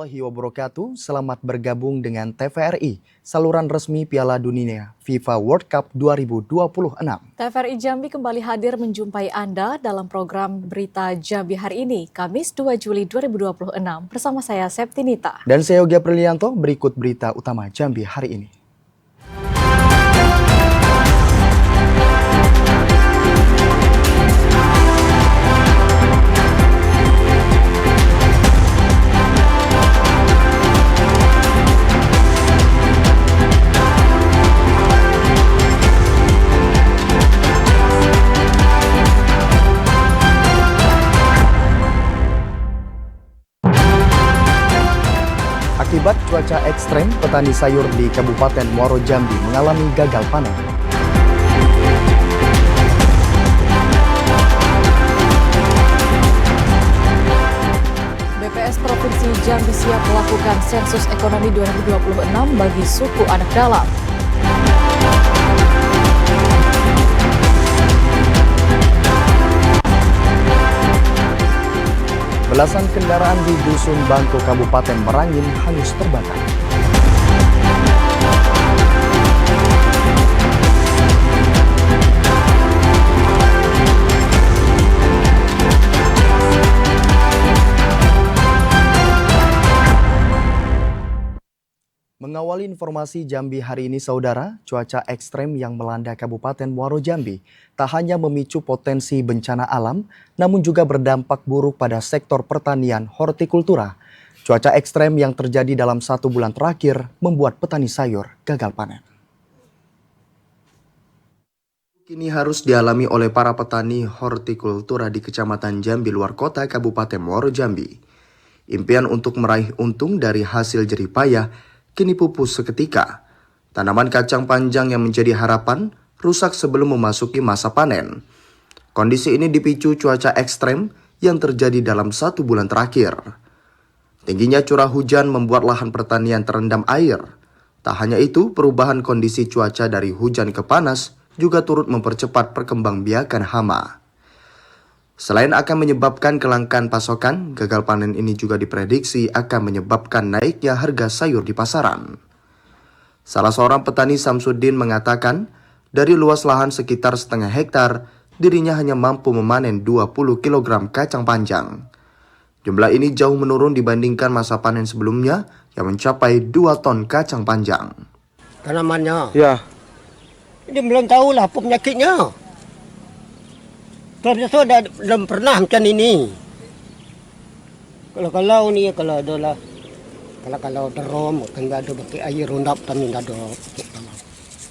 warahmatullahi wabarakatuh. Selamat bergabung dengan TVRI, saluran resmi Piala Dunia FIFA World Cup 2026. TVRI Jambi kembali hadir menjumpai Anda dalam program Berita Jambi hari ini, Kamis 2 Juli 2026. Bersama saya Septinita. Dan saya Yogi Aprilianto, berikut berita utama Jambi hari ini. Akibat cuaca ekstrem, petani sayur di Kabupaten Muaro Jambi mengalami gagal panen. BPS Provinsi Jambi siap melakukan sensus ekonomi 2026 bagi suku anak dalam. Belasan kendaraan di Dusun Bangko Kabupaten Merangin hangus terbakar. Mengawali informasi Jambi hari ini, saudara, cuaca ekstrem yang melanda Kabupaten Muaro Jambi tak hanya memicu potensi bencana alam, namun juga berdampak buruk pada sektor pertanian hortikultura. Cuaca ekstrem yang terjadi dalam 1 bulan terakhir membuat petani sayur gagal panen. Kini harus dialami oleh para petani hortikultura di Kecamatan Jambi Luar Kota, Kabupaten Muaro Jambi. Impian untuk meraih untung dari hasil jerih payah kini pupus seketika. Tanaman kacang panjang yang menjadi harapan rusak sebelum memasuki masa panen. Kondisi ini dipicu cuaca ekstrem yang terjadi dalam 1 bulan terakhir. Tingginya curah hujan membuat lahan pertanian terendam air. Tak hanya itu, perubahan kondisi cuaca dari hujan ke panas juga turut mempercepat perkembangbiakan hama. Selain akan menyebabkan kelangkaan pasokan, gagal panen ini juga diprediksi akan menyebabkan naiknya harga sayur di pasaran. Salah seorang petani Samsudin mengatakan, dari luas lahan sekitar setengah hektar, dirinya hanya mampu memanen 20 kg kacang panjang. Jumlah ini jauh menurun dibandingkan masa panen sebelumnya yang mencapai 2 ton kacang panjang. Tanamannya? Ya. Dia belum tahu lah apa penyakitnya. Kalau belum pernah macam ini. Kalau ni kalau adalah kalau derom kan ada pakai air rondap kami ada.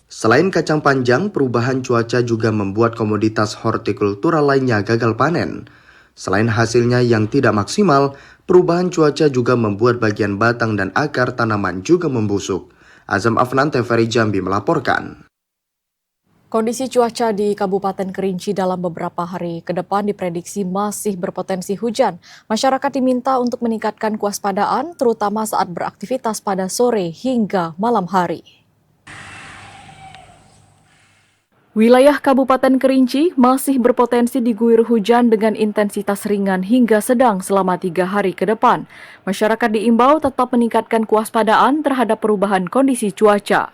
Selain kacang panjang, perubahan cuaca juga membuat komoditas hortikultura lainnya gagal panen. Selain hasilnya yang tidak maksimal, perubahan cuaca juga membuat bagian batang dan akar tanaman juga membusuk. Azam Afnan, TVRI Jambi melaporkan. Kondisi cuaca di Kabupaten Kerinci dalam beberapa hari ke depan diprediksi masih berpotensi hujan. Masyarakat diminta untuk meningkatkan kewaspadaan, terutama saat beraktivitas pada sore hingga malam hari. Wilayah Kabupaten Kerinci masih berpotensi diguyur hujan dengan intensitas ringan hingga sedang selama 3 hari ke depan. Masyarakat diimbau tetap meningkatkan kewaspadaan terhadap perubahan kondisi cuaca.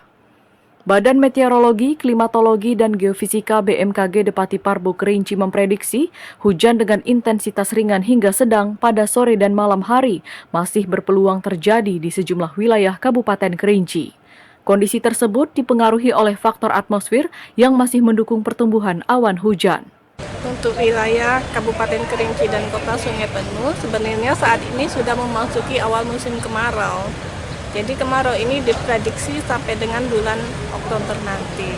Badan Meteorologi, Klimatologi, dan Geofisika BMKG Depati Parbo Kerinci memprediksi hujan dengan intensitas ringan hingga sedang pada sore dan malam hari masih berpeluang terjadi di sejumlah wilayah Kabupaten Kerinci. Kondisi tersebut dipengaruhi oleh faktor atmosfer yang masih mendukung pertumbuhan awan hujan. Untuk wilayah Kabupaten Kerinci dan Kota Sungai Penuh, sebenarnya saat ini sudah memasuki awal musim kemarau. Jadi kemarau ini diprediksi sampai dengan bulan Oktober nanti.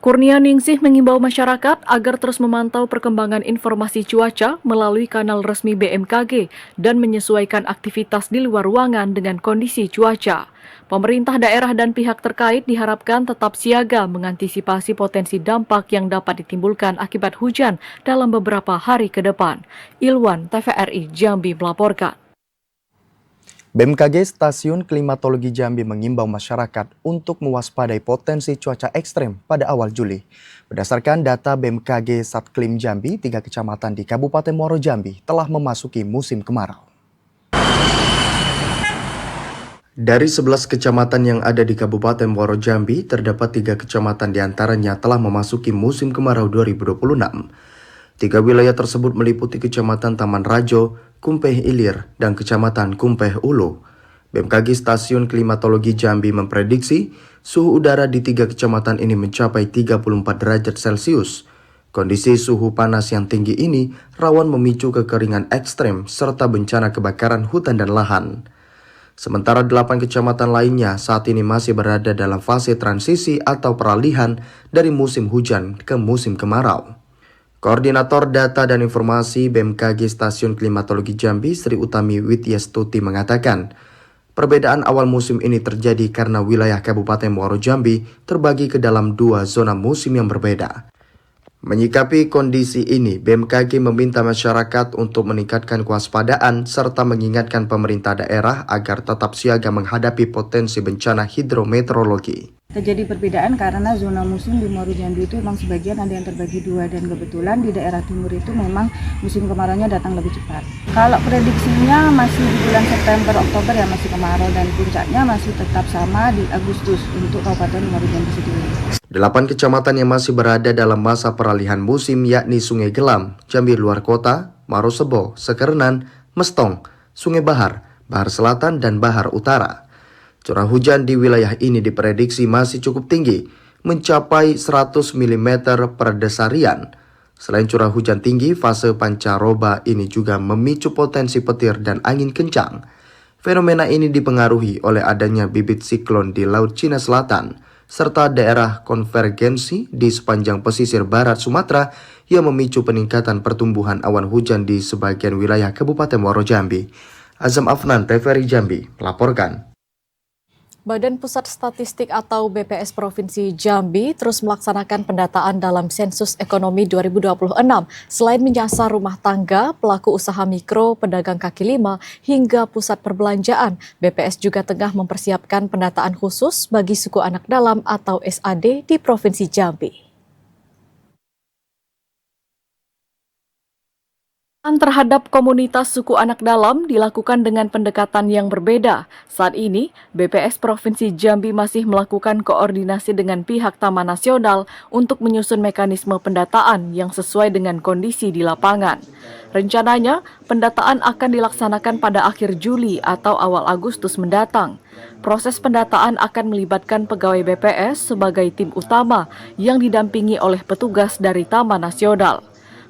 Kurnia Ningsih mengimbau masyarakat agar terus memantau perkembangan informasi cuaca melalui kanal resmi BMKG dan menyesuaikan aktivitas di luar ruangan dengan kondisi cuaca. Pemerintah daerah dan pihak terkait diharapkan tetap siaga mengantisipasi potensi dampak yang dapat ditimbulkan akibat hujan dalam beberapa hari ke depan. Ilwan, TVRI Jambi melaporkan. BMKG Stasiun Klimatologi Jambi mengimbau masyarakat untuk mewaspadai potensi cuaca ekstrem pada awal Juli. Berdasarkan data BMKG Satklim Jambi, 3 kecamatan di Kabupaten Muaro Jambi telah memasuki musim kemarau. Dari 11 kecamatan yang ada di Kabupaten Muaro Jambi, terdapat 3 kecamatan diantaranya telah memasuki musim kemarau 2026. 3 wilayah tersebut meliputi Kecamatan Taman Rajo, Kumpeh Ilir, dan Kecamatan Kumpeh Ulu. BMKG Stasiun Klimatologi Jambi memprediksi suhu udara di 3 kecamatan ini mencapai 34 derajat Celcius. Kondisi suhu panas yang tinggi ini rawan memicu kekeringan ekstrem serta bencana kebakaran hutan dan lahan. Sementara 8 kecamatan lainnya saat ini masih berada dalam fase transisi atau peralihan dari musim hujan ke musim kemarau. Koordinator Data dan Informasi BMKG Stasiun Klimatologi Jambi Sri Utami Wityastuti mengatakan, perbedaan awal musim ini terjadi karena wilayah Kabupaten Muaro Jambi terbagi ke dalam 2 zona musim yang berbeda. Menyikapi kondisi ini, BMKG meminta masyarakat untuk meningkatkan kewaspadaan serta mengingatkan pemerintah daerah agar tetap siaga menghadapi potensi bencana hidrometeorologi. Terjadi perbedaan karena zona musim di Muaro Jambi itu memang sebagian ada yang terbagi 2 dan kebetulan di daerah timur itu memang musim kemaraunya datang lebih cepat. Kalau prediksinya masih di bulan September, Oktober ya masih kemarau dan puncaknya masih tetap sama di Agustus untuk Kabupaten Muaro Jambi sendiri. 8 kecamatan yang masih berada dalam masa peralihan musim yakni Sungai Gelam, Jambi Luar Kota, Marosebo, Sekernan, Mestong, Sungai Bahar, Bahar Selatan, dan Bahar Utara. Curah hujan di wilayah ini diprediksi masih cukup tinggi, mencapai 100 mm per desarian. Selain curah hujan tinggi, fase pancaroba ini juga memicu potensi petir dan angin kencang. Fenomena ini dipengaruhi oleh adanya bibit siklon di Laut Cina Selatan, serta daerah konvergensi di sepanjang pesisir barat Sumatera yang memicu peningkatan pertumbuhan awan hujan di sebagian wilayah Kabupaten Muaro Jambi. Azam Afnan, TVRI Jambi, melaporkan. Badan Pusat Statistik atau BPS Provinsi Jambi terus melaksanakan pendataan dalam sensus ekonomi 2026. Selain menyasar rumah tangga, pelaku usaha mikro, pedagang kaki lima, hingga pusat perbelanjaan, BPS juga tengah mempersiapkan pendataan khusus bagi suku anak dalam atau SAD di Provinsi Jambi. Terhadap komunitas suku anak dalam dilakukan dengan pendekatan yang berbeda. Saat ini, BPS Provinsi Jambi masih melakukan koordinasi dengan pihak Taman Nasional untuk menyusun mekanisme pendataan yang sesuai dengan kondisi di lapangan. Rencananya, pendataan akan dilaksanakan pada akhir Juli atau awal Agustus mendatang. Proses pendataan akan melibatkan pegawai BPS sebagai tim utama yang didampingi oleh petugas dari Taman Nasional.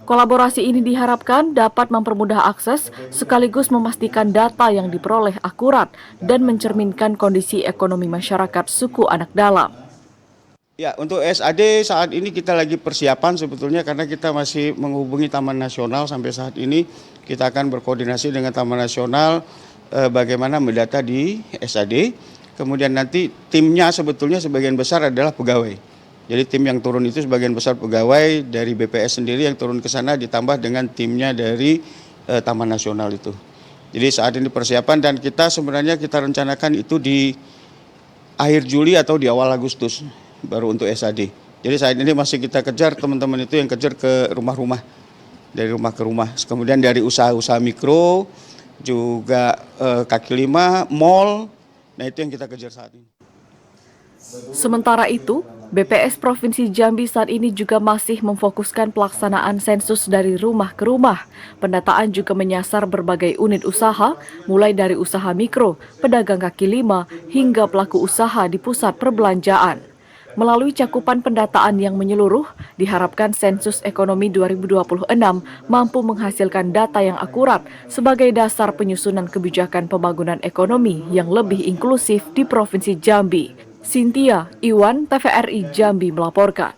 Kolaborasi ini diharapkan dapat mempermudah akses sekaligus memastikan data yang diperoleh akurat dan mencerminkan kondisi ekonomi masyarakat suku anak dalam. Ya, untuk SAD saat ini kita lagi persiapan sebetulnya karena kita masih menghubungi Taman Nasional sampai saat ini. Kita akan berkoordinasi dengan Taman Nasional bagaimana mendata di SAD. Kemudian nanti timnya sebetulnya sebagian besar adalah pegawai. Jadi tim yang turun itu sebagian besar pegawai dari BPS sendiri yang turun ke sana ditambah dengan timnya dari Taman Nasional itu. Jadi saat ini persiapan dan kita sebenarnya kita rencanakan itu di akhir Juli atau di awal Agustus baru untuk SAD. Jadi saat ini masih kita kejar teman-teman itu yang kejar ke rumah-rumah, dari rumah ke rumah. Kemudian dari usaha-usaha mikro, juga kaki lima, mall, nah itu yang kita kejar saat ini. Sementara itu, BPS Provinsi Jambi saat ini juga masih memfokuskan pelaksanaan sensus dari rumah ke rumah. Pendataan juga menyasar berbagai unit usaha, mulai dari usaha mikro, pedagang kaki lima, hingga pelaku usaha di pusat perbelanjaan. Melalui cakupan pendataan yang menyeluruh, diharapkan sensus ekonomi 2026 mampu menghasilkan data yang akurat sebagai dasar penyusunan kebijakan pembangunan ekonomi yang lebih inklusif di Provinsi Jambi. Cynthia Iwan, TVRI Jambi melaporkan.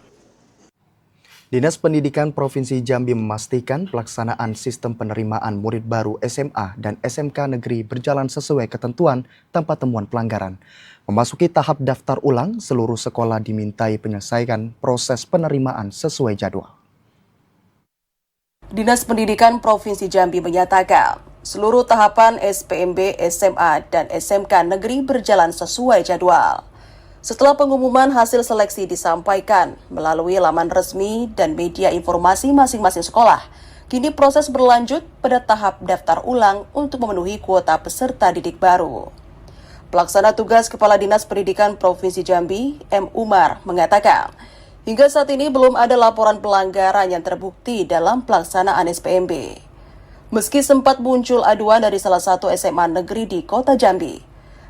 Dinas Pendidikan Provinsi Jambi memastikan pelaksanaan sistem penerimaan murid baru SMA dan SMK negeri berjalan sesuai ketentuan tanpa temuan pelanggaran. Memasuki tahap daftar ulang, seluruh sekolah dimintai menyelesaikan proses penerimaan sesuai jadwal. Dinas Pendidikan Provinsi Jambi menyatakan, seluruh tahapan SPMB, SMA, dan SMK negeri berjalan sesuai jadwal. Setelah pengumuman hasil seleksi disampaikan melalui laman resmi dan media informasi masing-masing sekolah, kini proses berlanjut pada tahap daftar ulang untuk memenuhi kuota peserta didik baru. Pelaksana tugas Kepala Dinas Pendidikan Provinsi Jambi, M. Umar, mengatakan, hingga saat ini belum ada laporan pelanggaran yang terbukti dalam pelaksanaan SPMB. Meski sempat muncul aduan dari salah satu SMA negeri di Kota Jambi,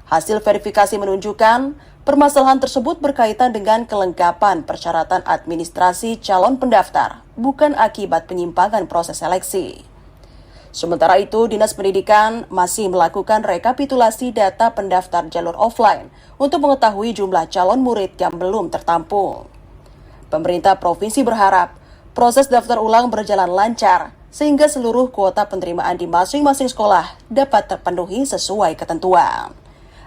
hasil verifikasi menunjukkan permasalahan tersebut berkaitan dengan kelengkapan persyaratan administrasi calon pendaftar, bukan akibat penyimpangan proses seleksi. Sementara itu, Dinas Pendidikan masih melakukan rekapitulasi data pendaftar jalur offline untuk mengetahui jumlah calon murid yang belum tertampung. Pemerintah provinsi berharap proses daftar ulang berjalan lancar sehingga seluruh kuota penerimaan di masing-masing sekolah dapat terpenuhi sesuai ketentuan.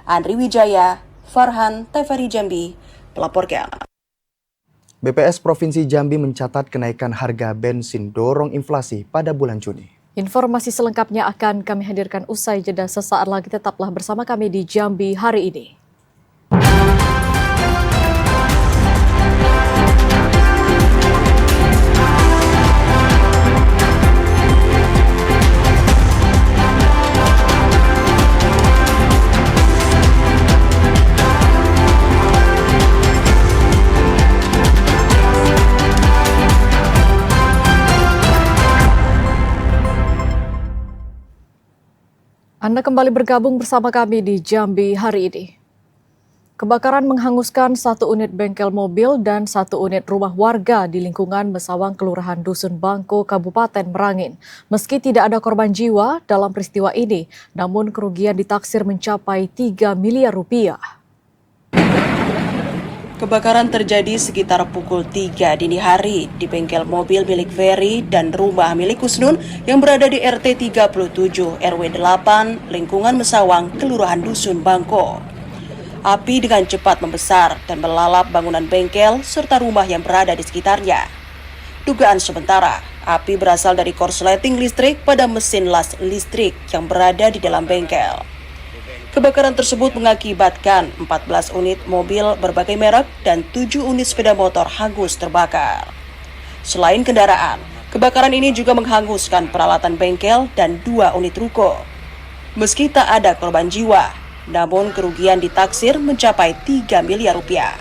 Andri Wijaya, Farhan, TVRI Jambi, melaporkan. BPS Provinsi Jambi mencatat kenaikan harga bensin dorong inflasi pada bulan Juni. Informasi selengkapnya akan kami hadirkan usai jeda sesaat lagi. Tetaplah bersama kami di Jambi hari ini. Anda kembali bergabung bersama kami di Jambi hari ini. Kebakaran menghanguskan satu unit bengkel mobil dan satu unit rumah warga di lingkungan Mesawang, Kelurahan Dusun Bangko, Kabupaten Merangin. Meski tidak ada korban jiwa dalam peristiwa ini, namun kerugian ditaksir mencapai 3 miliar rupiah. Kebakaran terjadi sekitar pukul 3 dini hari di bengkel mobil milik Ferry dan rumah milik Kusnun yang berada di RT 37 RW 8 lingkungan Mesawang, Kelurahan Dusun Bangko. Api dengan cepat membesar dan melalap bangunan bengkel serta rumah yang berada di sekitarnya. Dugaan sementara, api berasal dari korsleting listrik pada mesin las listrik yang berada di dalam bengkel. Kebakaran tersebut mengakibatkan 14 unit mobil berbagai merek dan 7 unit sepeda motor hangus terbakar. Selain kendaraan, kebakaran ini juga menghanguskan peralatan bengkel dan 2 unit ruko. Meski tak ada korban jiwa, namun kerugian ditaksir mencapai 3 miliar rupiah.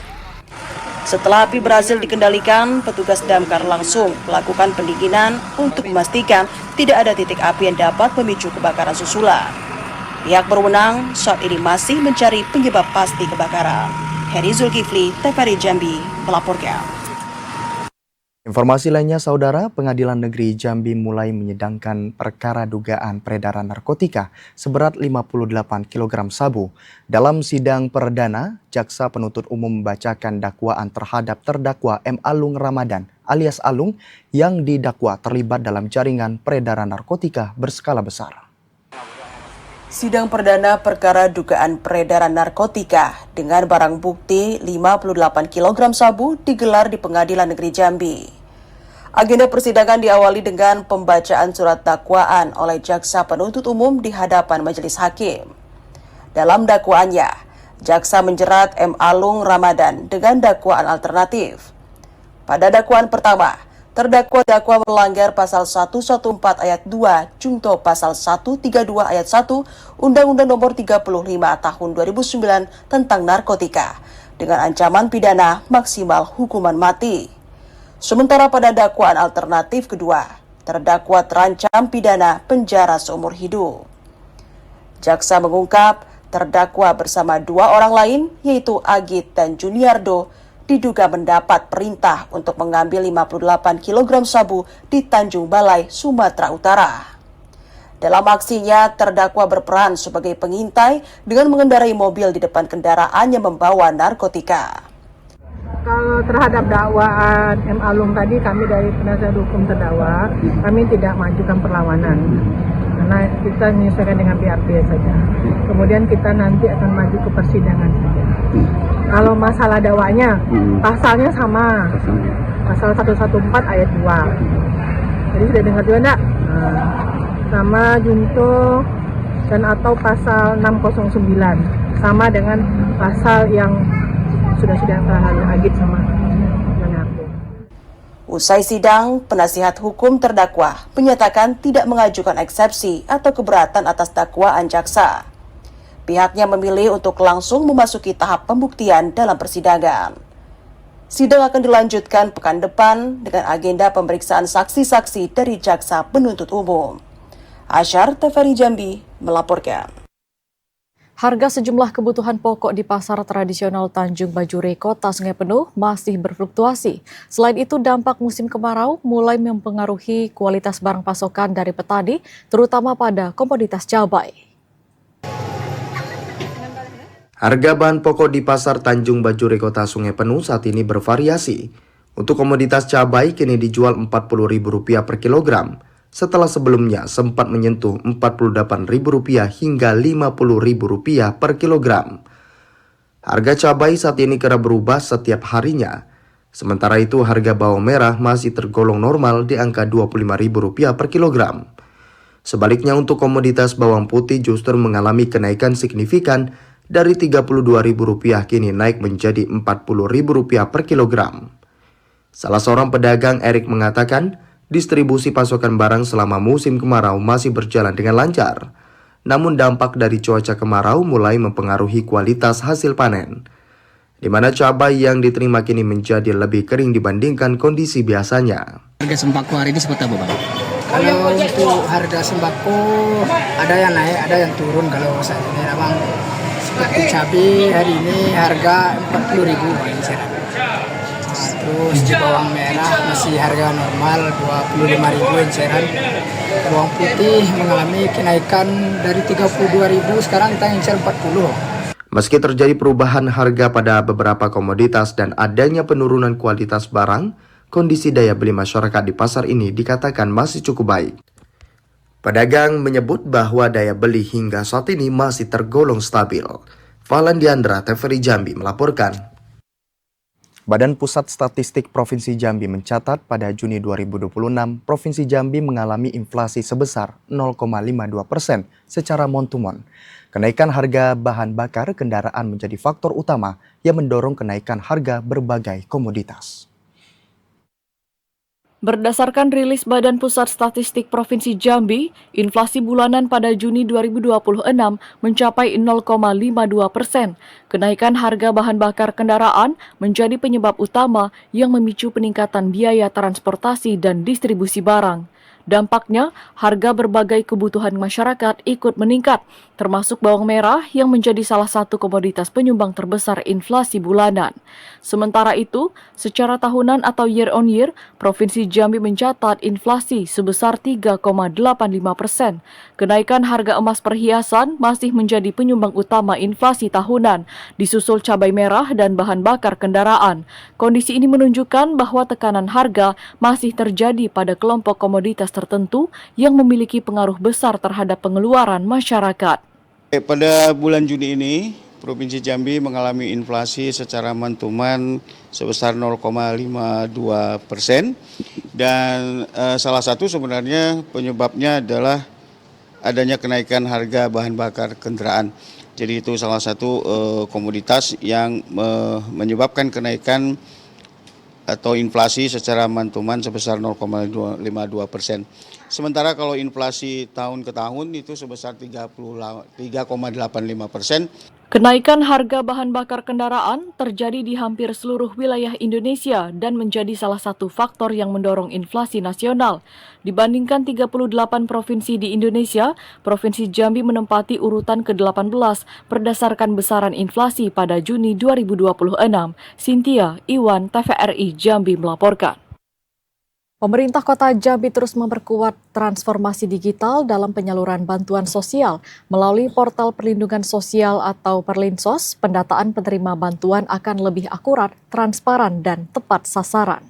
Setelah api berhasil dikendalikan, petugas damkar langsung melakukan pendinginan untuk memastikan tidak ada titik api yang dapat memicu kebakaran susulan. Pihak berwenang saat ini masih mencari penyebab pasti kebakaran. Heri Zulkifli, TVRI Jambi, melaporkan. Informasi lainnya, Saudara, Pengadilan Negeri Jambi mulai menyidangkan perkara dugaan peredaran narkotika seberat 58 kg sabu. Dalam sidang perdana, Jaksa Penuntut Umum membacakan dakwaan terhadap terdakwa M. Alung Ramadan alias Alung yang didakwa terlibat dalam jaringan peredaran narkotika berskala besar. Sidang perdana perkara dugaan peredaran narkotika dengan barang bukti 58 kg sabu digelar di Pengadilan Negeri Jambi. Agenda persidangan diawali dengan pembacaan surat dakwaan oleh Jaksa Penuntut Umum di hadapan majelis hakim. Dalam dakwaannya, Jaksa menjerat M. Alung Ramadan dengan dakwaan alternatif. Pada dakwaan pertama, terdakwa melanggar pasal 114 ayat 2 junto pasal 132 ayat 1 Undang-Undang Nomor 35 Tahun 2009 tentang narkotika dengan ancaman pidana maksimal hukuman mati. Sementara pada dakwaan alternatif kedua, terdakwa terancam pidana penjara seumur hidup. Jaksa mengungkap terdakwa bersama 2 orang lain yaitu Agit dan Juniardo diduga mendapat perintah untuk mengambil 58 kg sabu di Tanjung Balai, Sumatera Utara. Dalam aksinya, terdakwa berperan sebagai pengintai dengan mengendarai mobil di depan kendaraan yang membawa narkotika. Kalau terhadap dakwaan M. Alung tadi, kami dari penasihat hukum terdakwa, kami tidak mengajukan perlawanan. Karena kita menyesuaikan dengan BAP saja. Kemudian kita nanti akan maju ke persidangan saja. Kalau masalah dakwanya, pasalnya sama. Pasal 114 ayat 2. Jadi sudah dengar juga enggak? Sama junto dan atau pasal 609. Sama dengan pasal yang sudah lalu Agit sama aku. Usai sidang, penasihat hukum terdakwa menyatakan tidak mengajukan eksepsi atau keberatan atas dakwaan jaksa. Pihaknya memilih untuk langsung memasuki tahap pembuktian dalam persidangan. Sidang akan dilanjutkan pekan depan dengan agenda pemeriksaan saksi-saksi dari Jaksa Penuntut Umum. Asyar, TVRI Jambi, melaporkan. Harga sejumlah kebutuhan pokok di pasar tradisional Tanjung Bajure, Kota Sungai Penuh masih berfluktuasi. Selain itu, dampak musim kemarau mulai mempengaruhi kualitas barang pasokan dari petani, terutama pada komoditas cabai. Harga bahan pokok di pasar Tanjung Bajure, Kota Sungai Penuh saat ini bervariasi. Untuk komoditas cabai kini dijual Rp40.000 per kilogram, setelah sebelumnya sempat menyentuh Rp48.000 hingga Rp50.000 per kilogram. Harga cabai saat ini kerap berubah setiap harinya. Sementara itu harga bawang merah masih tergolong normal di angka Rp25.000 per kilogram. Sebaliknya untuk komoditas bawang putih justru mengalami kenaikan signifikan dari Rp32.000 kini naik menjadi Rp40.000 per kilogram. Salah seorang pedagang Erik mengatakan, distribusi pasokan barang selama musim kemarau masih berjalan dengan lancar. Namun dampak dari cuaca kemarau mulai mempengaruhi kualitas hasil panen, di mana cabai yang diterima kini menjadi lebih kering dibandingkan kondisi biasanya. Harga sembako hari ini seperti apa, Bang? Kalau untuk harga sembako ada yang naik, ada yang turun. Kalau saat ini, Bang, seperti cabai hari ini harga Rp40.000 Bang. Terus di bawang merah masih harga normal Rp25.000 enceran. Bawang putih mengalami kenaikan dari Rp32.000, sekarang kita incer Rp40. Meski terjadi perubahan harga pada beberapa komoditas dan adanya penurunan kualitas barang, kondisi daya beli masyarakat di pasar ini dikatakan masih cukup baik. Pedagang menyebut bahwa daya beli hingga saat ini masih tergolong stabil. Falan Diandra, TVRI Jambi melaporkan. Badan Pusat Statistik Provinsi Jambi mencatat pada Juni 2026, Provinsi Jambi mengalami inflasi sebesar 0,52% secara month-to-month. Kenaikan harga bahan bakar kendaraan menjadi faktor utama yang mendorong kenaikan harga berbagai komoditas. Berdasarkan rilis Badan Pusat Statistik Provinsi Jambi, inflasi bulanan pada Juni 2026 mencapai 0,52%. Kenaikan harga bahan bakar kendaraan menjadi penyebab utama yang memicu peningkatan biaya transportasi dan distribusi barang. Dampaknya, harga berbagai kebutuhan masyarakat ikut meningkat, termasuk bawang merah yang menjadi salah satu komoditas penyumbang terbesar inflasi bulanan. Sementara itu, secara tahunan atau year on year, Provinsi Jambi mencatat inflasi sebesar 3,85%. Kenaikan harga emas perhiasan masih menjadi penyumbang utama inflasi tahunan, disusul cabai merah dan bahan bakar kendaraan. Kondisi ini menunjukkan bahwa tekanan harga masih terjadi pada kelompok komoditas tertentu yang memiliki pengaruh besar terhadap pengeluaran masyarakat. Pada bulan Juni ini, Provinsi Jambi mengalami inflasi secara month-to-month sebesar 0,52%, dan salah satu sebenarnya penyebabnya adalah adanya kenaikan harga bahan bakar kendaraan. Jadi itu salah satu komoditas yang menyebabkan kenaikan atau inflasi secara month-to-month sebesar 0,52%. Sementara kalau inflasi tahun ke tahun itu sebesar 3,85%. Kenaikan harga bahan bakar kendaraan terjadi di hampir seluruh wilayah Indonesia dan menjadi salah satu faktor yang mendorong inflasi nasional. Dibandingkan 38 provinsi di Indonesia, Provinsi Jambi menempati urutan ke-18 berdasarkan besaran inflasi pada Juni 2026. Cynthia Iwan, TVRI Jambi melaporkan. Pemerintah Kota Jambi terus memperkuat transformasi digital dalam penyaluran bantuan sosial. Melalui portal perlindungan sosial atau Perlinsos, pendataan penerima bantuan akan lebih akurat, transparan, dan tepat sasaran.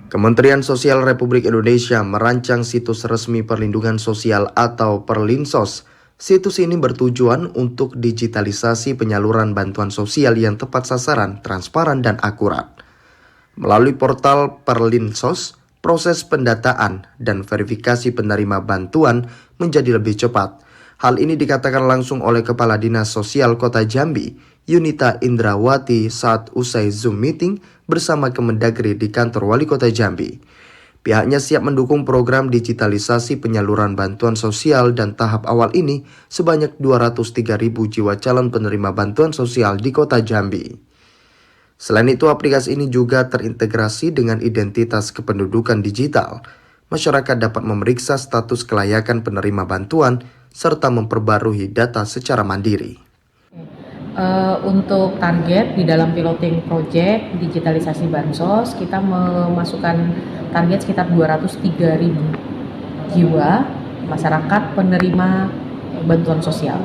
Kementerian Sosial Republik Indonesia merancang situs resmi perlindungan sosial atau Perlinsos. Situs ini bertujuan untuk digitalisasi penyaluran bantuan sosial yang tepat sasaran, transparan, dan akurat. Melalui portal Perlinsos, proses pendataan dan verifikasi penerima bantuan menjadi lebih cepat. Hal ini dikatakan langsung oleh Kepala Dinas Sosial Kota Jambi, Yunita Indrawati, saat usai Zoom meeting bersama Kemendagri di kantor Wali Kota Jambi. Pihaknya siap mendukung program digitalisasi penyaluran bantuan sosial dan tahap awal ini sebanyak 203.000 jiwa calon penerima bantuan sosial di Kota Jambi. Selain itu, aplikasi ini juga terintegrasi dengan identitas kependudukan digital. Masyarakat dapat memeriksa status kelayakan penerima bantuan serta memperbarui data secara mandiri. Untuk target di dalam piloting project digitalisasi bansos, kita memasukkan target sekitar 203.000 jiwa masyarakat penerima bantuan sosial.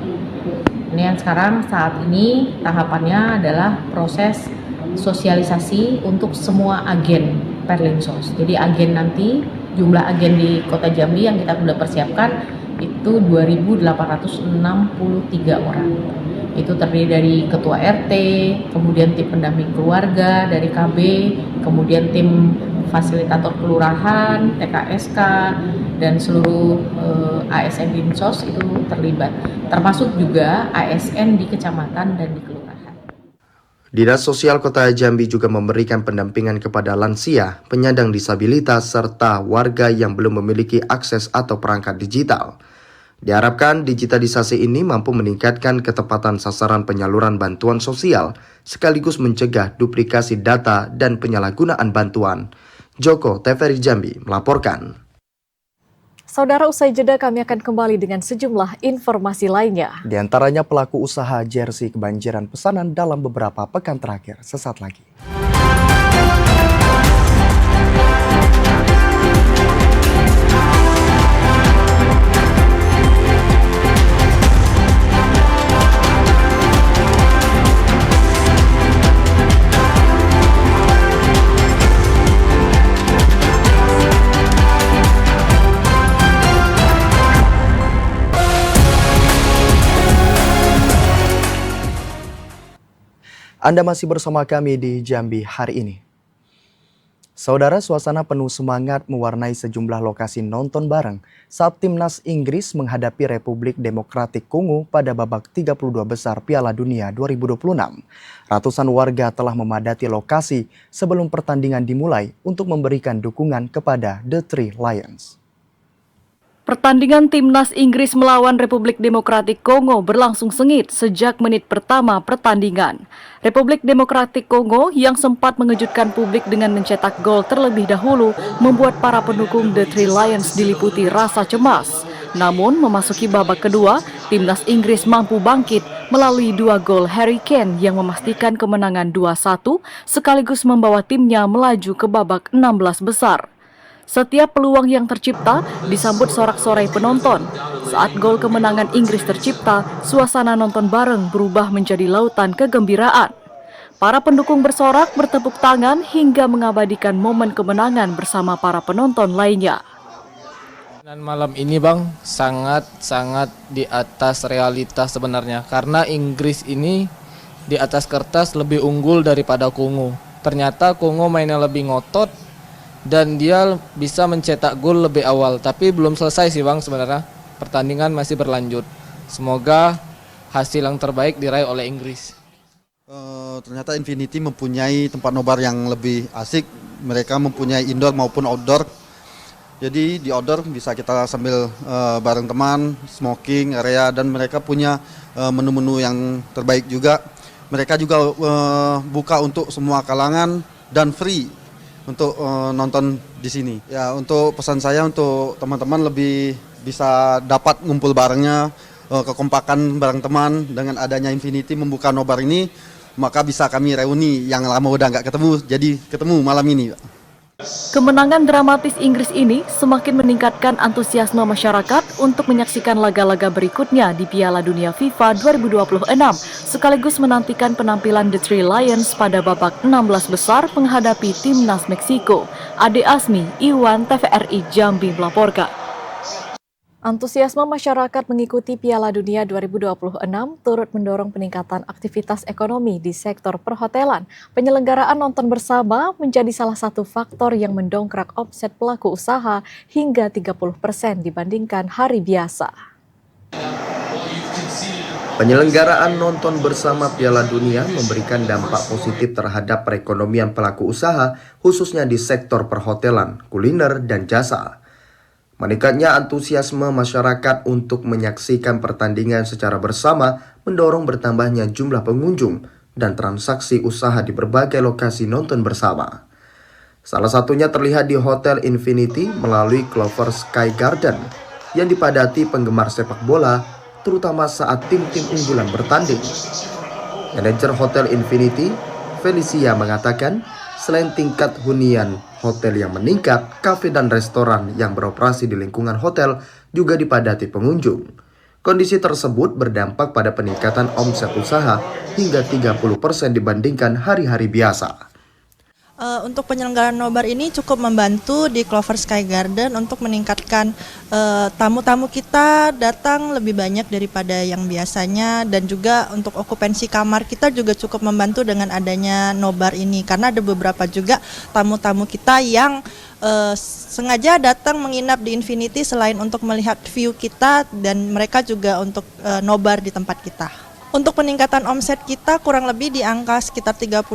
Ini yang sekarang saat ini tahapannya adalah proses sosialisasi untuk semua agen Perlinsos. Jadi agen nanti, jumlah agen di Kota Jambi yang kita sudah persiapkan itu 2.863 orang. Itu terdiri dari ketua RT, kemudian tim pendamping keluarga dari KB, kemudian tim fasilitator kelurahan, TKSK, dan seluruh ASN Dinsos itu terlibat, termasuk juga ASN di kecamatan dan di kelurahan. Dinas Sosial Kota Jambi juga memberikan pendampingan kepada lansia, penyandang disabilitas, serta warga yang belum memiliki akses atau perangkat digital. Diharapkan digitalisasi ini mampu meningkatkan ketepatan sasaran penyaluran bantuan sosial, sekaligus mencegah duplikasi data dan penyalahgunaan bantuan. Joko TVRI Jambi melaporkan. Saudara, usai jeda kami akan kembali dengan sejumlah informasi lainnya. Di antaranya pelaku usaha jersey kebanjiran pesanan dalam beberapa pekan terakhir. Sesaat lagi. Anda masih bersama kami di Jambi hari ini. Saudara, suasana penuh semangat mewarnai sejumlah lokasi nonton bareng saat timnas Inggris menghadapi Republik Demokratik Kongo pada babak 32 besar Piala Dunia 2026. Ratusan warga telah memadati lokasi sebelum pertandingan dimulai untuk memberikan dukungan kepada The Three Lions. Pertandingan timnas Inggris melawan Republik Demokratik Kongo berlangsung sengit sejak menit pertama pertandingan. Republik Demokratik Kongo yang sempat mengejutkan publik dengan mencetak gol terlebih dahulu membuat para pendukung The Three Lions diliputi rasa cemas. Namun memasuki babak kedua, timnas Inggris mampu bangkit melalui 2 gol Harry Kane yang memastikan kemenangan 2-1 sekaligus membawa timnya melaju ke babak 16 besar. Setiap peluang yang tercipta disambut sorak-sorai penonton. Saat gol kemenangan Inggris tercipta, suasana nonton bareng berubah menjadi lautan kegembiraan. Para pendukung bersorak, bertepuk tangan hingga mengabadikan momen kemenangan bersama para penonton lainnya. Dan malam ini Bang, sangat di atas realitas sebenarnya. Karena Inggris ini di atas kertas lebih unggul daripada Kongo. Ternyata Kongo mainnya lebih ngotot dan dia bisa mencetak gol lebih awal. Tapi belum selesai sih Bang sebenarnya. Pertandingan masih berlanjut. Semoga hasil yang terbaik diraih oleh Inggris. Ternyata Infinity mempunyai tempat nobar yang lebih asik. Mereka mempunyai indoor maupun outdoor. Jadi di outdoor bisa kita sambil bareng teman, smoking area, dan mereka punya menu-menu yang terbaik juga. Mereka juga buka untuk semua kalangan dan free untuk nonton di sini. Ya, untuk pesan saya untuk teman-teman lebih bisa dapat ngumpul barengnya, kekompakan bareng teman. Dengan adanya Infinity membuka nobar ini, maka bisa kami reuni yang lama udah nggak ketemu, jadi ketemu malam ini. Kemenangan dramatis Inggris ini semakin meningkatkan antusiasme masyarakat untuk menyaksikan laga-laga berikutnya di Piala Dunia FIFA 2026, sekaligus menantikan penampilan The Three Lions pada babak 16 besar menghadapi timnas Meksiko. Ade Asmi, Iwan, TVRI Jambi melaporkan. Antusiasme masyarakat mengikuti Piala Dunia 2026 turut mendorong peningkatan aktivitas ekonomi di sektor perhotelan. Penyelenggaraan nonton bersama menjadi salah satu faktor yang mendongkrak omset pelaku usaha hingga 30% dibandingkan hari biasa. Penyelenggaraan nonton bersama Piala Dunia memberikan dampak positif terhadap perekonomian pelaku usaha, khususnya di sektor perhotelan, kuliner, dan jasa. Meningkatnya antusiasme masyarakat untuk menyaksikan pertandingan secara bersama mendorong bertambahnya jumlah pengunjung dan transaksi usaha di berbagai lokasi nonton bersama. Salah satunya terlihat di Hotel Infinity melalui Clover Sky Garden yang dipadati penggemar sepak bola, terutama saat tim-tim unggulan bertanding. Manajer Hotel Infinity, Felicia, mengatakan selain tingkat hunian hotel yang meningkat, kafe dan restoran yang beroperasi di lingkungan hotel juga dipadati pengunjung. Kondisi tersebut berdampak pada peningkatan omset usaha hingga 30% dibandingkan hari-hari biasa. Untuk penyelenggaraan nobar ini cukup membantu di Clover Sky Garden untuk meningkatkan tamu-tamu kita datang lebih banyak daripada yang biasanya, dan juga untuk okupansi kamar kita juga cukup membantu dengan adanya nobar ini, karena ada beberapa juga tamu-tamu kita yang sengaja datang menginap di Infinity selain untuk melihat view kita, dan mereka juga untuk nobar di tempat kita. Untuk peningkatan omset kita kurang lebih di angka sekitar 30%,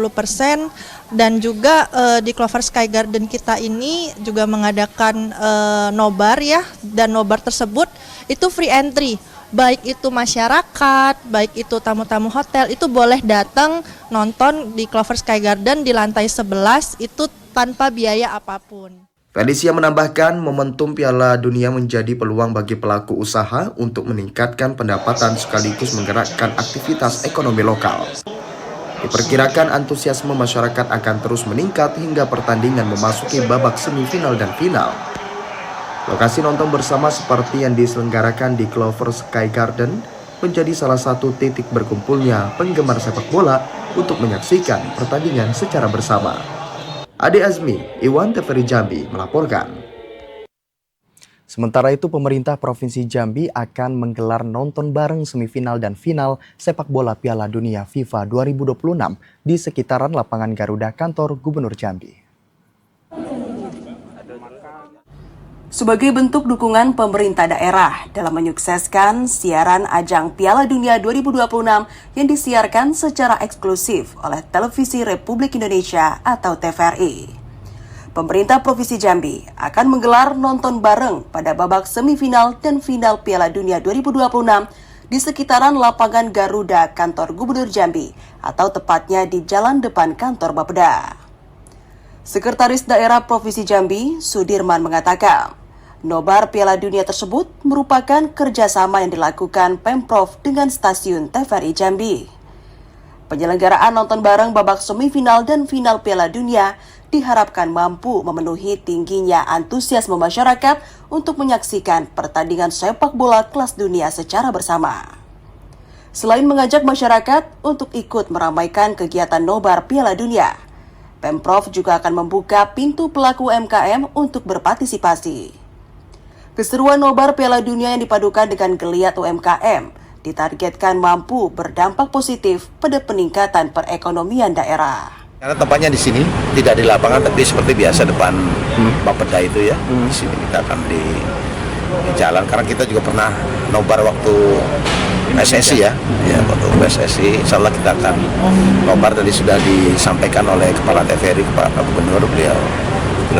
dan juga di Clover Sky Garden kita ini juga mengadakan nobar ya, dan nobar tersebut itu free entry. Baik itu masyarakat, baik itu tamu-tamu hotel, itu boleh datang nonton di Clover Sky Garden di lantai 11 itu tanpa biaya apapun. Felicia menambahkan momentum Piala Dunia menjadi peluang bagi pelaku usaha untuk meningkatkan pendapatan sekaligus menggerakkan aktivitas ekonomi lokal. Diperkirakan antusiasme masyarakat akan terus meningkat hingga pertandingan memasuki babak semifinal dan final. Lokasi nonton bersama seperti yang diselenggarakan di Clover Sky Garden menjadi salah satu titik berkumpulnya penggemar sepak bola untuk menyaksikan pertandingan secara bersama. Ade Azmi, Iwan TVRI Jambi melaporkan. Sementara itu, pemerintah Provinsi Jambi akan menggelar nonton bareng semifinal dan final sepak bola Piala Dunia FIFA 2026 di sekitaran lapangan Garuda kantor Gubernur Jambi. Sebagai bentuk dukungan pemerintah daerah dalam menyukseskan siaran ajang Piala Dunia 2026 yang disiarkan secara eksklusif oleh Televisi Republik Indonesia atau TVRI. Pemerintah Provinsi Jambi akan menggelar nonton bareng pada babak semifinal dan final Piala Dunia 2026 di sekitaran lapangan Garuda kantor Gubernur Jambi atau tepatnya di jalan depan kantor Bapeda. Sekretaris Daerah Provinsi Jambi, Sudirman, mengatakan nobar Piala Dunia tersebut merupakan kerjasama yang dilakukan Pemprov dengan stasiun TVRI Jambi. Penyelenggaraan nonton bareng babak semifinal dan final Piala Dunia diharapkan mampu memenuhi tingginya antusiasme masyarakat untuk menyaksikan pertandingan sepak bola kelas dunia secara bersama. Selain mengajak masyarakat untuk ikut meramaikan kegiatan nobar Piala Dunia, Pemprov juga akan membuka pintu pelaku UMKM untuk berpartisipasi. Keseruan nobar Piala Dunia yang dipadukan dengan geliat UMKM ditargetkan mampu berdampak positif pada peningkatan perekonomian daerah. Karena tempatnya di sini tidak di lapangan, tapi seperti biasa depan Bapeda itu ya. Di sini kita akan di jalan, karena kita juga pernah nobar waktu PSSI ya, waktu PSSI. Insya Allah kita akan nobar, tadi sudah disampaikan oleh Kepala TVRI, Pak Gubernur, beliau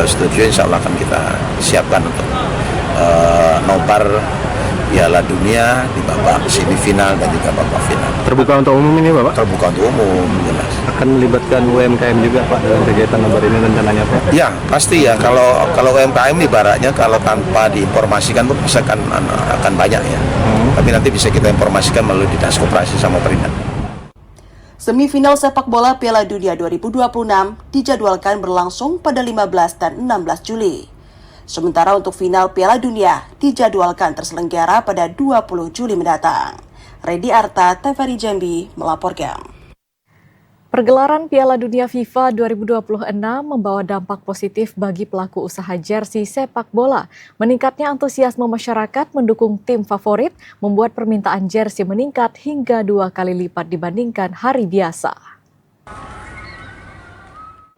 setuju. Insya Allah akan kita siapkan untuk nobar Piala Dunia di babak semifinal dan juga babak final. Terbuka untuk umum ini Bapak? Terbuka untuk umum, jelas. Akan melibatkan UMKM juga Pak dalam kegiatan nobar ini rencananya Pak? Ya pasti ya, kalau UMKM ibaratnya kalau tanpa diinformasikan pun bisa akan banyak ya. Tapi nanti bisa kita informasikan melalui Dinas Koperasi sama Perindak. Semifinal sepak bola Piala Dunia 2026 dijadwalkan berlangsung pada 15 dan 16 Juli. Sementara untuk final Piala Dunia dijadwalkan terselenggara pada 20 Juli mendatang. Redi Arta, TVRI Jambi melaporkan. Pergelaran Piala Dunia FIFA 2026 membawa dampak positif bagi pelaku usaha jersey sepak bola. Meningkatnya antusiasme masyarakat mendukung tim favorit membuat permintaan jersey meningkat hingga 2 kali lipat dibandingkan hari biasa.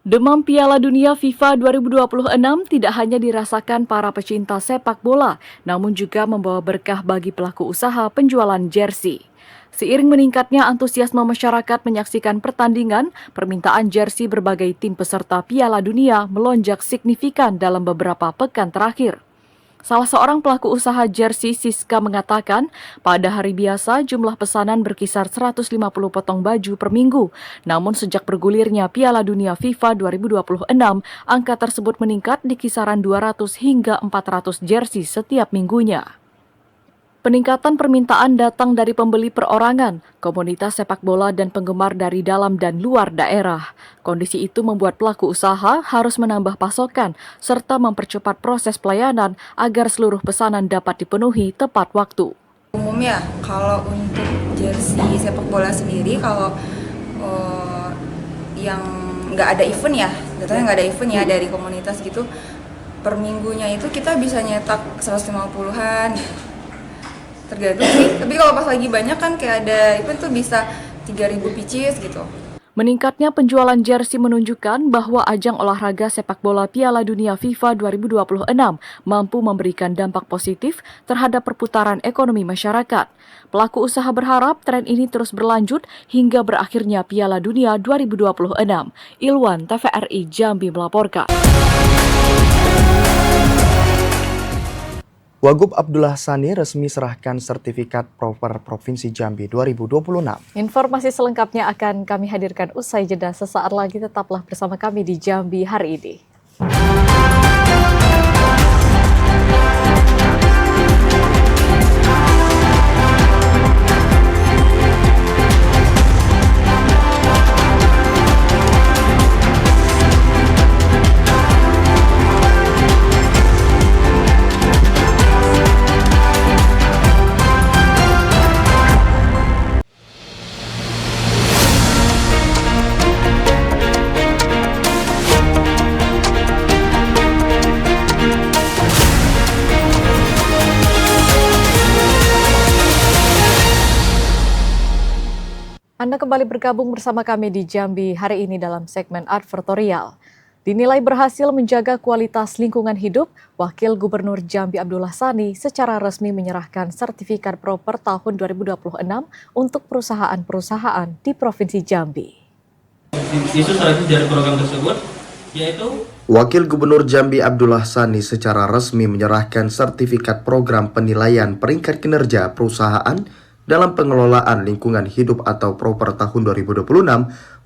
Demam Piala Dunia FIFA 2026 tidak hanya dirasakan para pecinta sepak bola, namun juga membawa berkah bagi pelaku usaha penjualan jersey. Seiring meningkatnya antusiasme masyarakat menyaksikan pertandingan, permintaan jersey berbagai tim peserta Piala Dunia melonjak signifikan dalam beberapa pekan terakhir. Salah seorang pelaku usaha jersey, Siska, mengatakan pada hari biasa jumlah pesanan berkisar 150 potong baju per minggu. Namun sejak bergulirnya Piala Dunia FIFA 2026, angka tersebut meningkat di kisaran 200 hingga 400 jersey setiap minggunya. Peningkatan permintaan datang dari pembeli perorangan, komunitas sepak bola dan penggemar dari dalam dan luar daerah. Kondisi itu membuat pelaku usaha harus menambah pasokan serta mempercepat proses pelayanan agar seluruh pesanan dapat dipenuhi tepat waktu. Umumnya kalau untuk jersey sepak bola sendiri, kalau yang nggak ada event ya, datanya nggak ada event ya dari komunitas gitu, per minggunya itu kita bisa nyetak 150-an. Tergantung sih, tapi kalau pas lagi banyak kan kayak ada event tuh bisa 3.000 pieces gitu. Meningkatnya penjualan jersey menunjukkan bahwa ajang olahraga sepak bola Piala Dunia FIFA 2026 mampu memberikan dampak positif terhadap perputaran ekonomi masyarakat. Pelaku usaha berharap tren ini terus berlanjut hingga berakhirnya Piala Dunia 2026. Ilwan, TVRI Jambi melaporkan. Wagub Abdullah Sani resmi serahkan sertifikat proper Provinsi Jambi 2026. Informasi selengkapnya akan kami hadirkan usai jeda sesaat lagi. Tetaplah bersama kami di Jambi hari ini. Anda kembali bergabung bersama kami di Jambi hari ini dalam segmen Advertorial. Dinilai berhasil menjaga kualitas lingkungan hidup, Wakil Gubernur Jambi Abdullah Sani secara resmi menyerahkan sertifikat proper tahun 2026 untuk perusahaan-perusahaan di Provinsi Jambi. Isu strategis dari program tersebut yaitu Wakil Gubernur Jambi Abdullah Sani secara resmi menyerahkan sertifikat program penilaian peringkat kinerja perusahaan dalam pengelolaan lingkungan hidup atau proper tahun 2026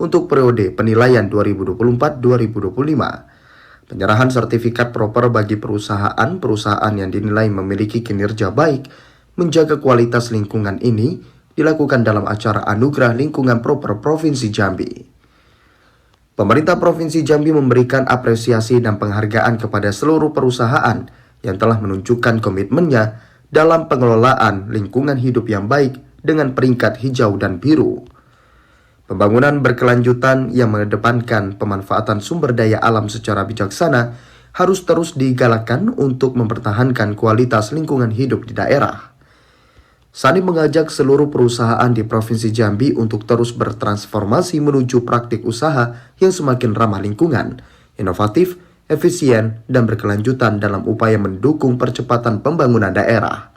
untuk periode penilaian 2024-2025. Penyerahan sertifikat proper bagi perusahaan yang dinilai memiliki kinerja baik, menjaga kualitas lingkungan ini dilakukan dalam acara Anugerah Lingkungan Proper Provinsi Jambi. Pemerintah Provinsi Jambi memberikan apresiasi dan penghargaan kepada seluruh perusahaan yang telah menunjukkan komitmennya dalam pengelolaan lingkungan hidup yang baik dengan peringkat hijau dan biru. Pembangunan berkelanjutan yang mengedepankan pemanfaatan sumber daya alam secara bijaksana harus terus digalakkan untuk mempertahankan kualitas lingkungan hidup di daerah. Sani mengajak seluruh perusahaan di Provinsi Jambi untuk terus bertransformasi menuju praktik usaha yang semakin ramah lingkungan, inovatif, efisien, dan berkelanjutan dalam upaya mendukung percepatan pembangunan daerah.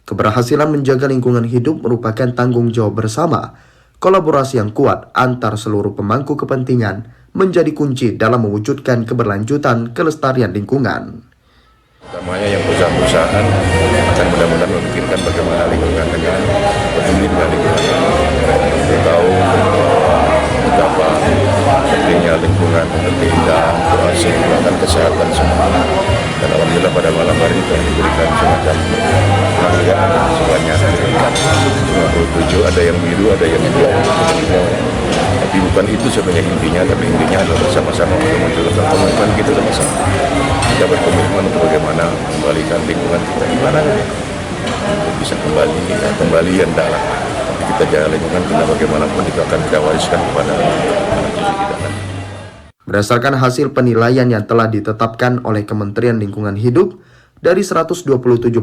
Keberhasilan menjaga lingkungan hidup merupakan tanggung jawab bersama. Kolaborasi yang kuat antar seluruh pemangku kepentingan menjadi kunci dalam mewujudkan keberlanjutan kelestarian lingkungan. Utamanya yang perusahaan-perusahaan akan benar-benar memikirkan bagaimana lingkungan dengan peduli dengan lingkungan. Kita tahu betapa pentingnya lingkungan untuk keindahan, asik, bahkan kesehatan semua. Dan alhamdulillah pada malam hari ini telah diberikan semacam penghargaan sebanyak 57, ada yang biru, ada yang hijau. Tapi bukan itu sebenarnya intinya, tapi intinya adalah bersama-sama untuk menjalankan komitmen kita bersama. Kita berkomitmen untuk bagaimana kembalikan lingkungan kita di mana untuk bisa kembali yang dalam. Tapi kita jaga lingkungan kita bagaimanapun itu akan kita wariskan kepada cucu kita. Berdasarkan hasil penilaian yang telah ditetapkan oleh Kementerian Lingkungan Hidup, dari 127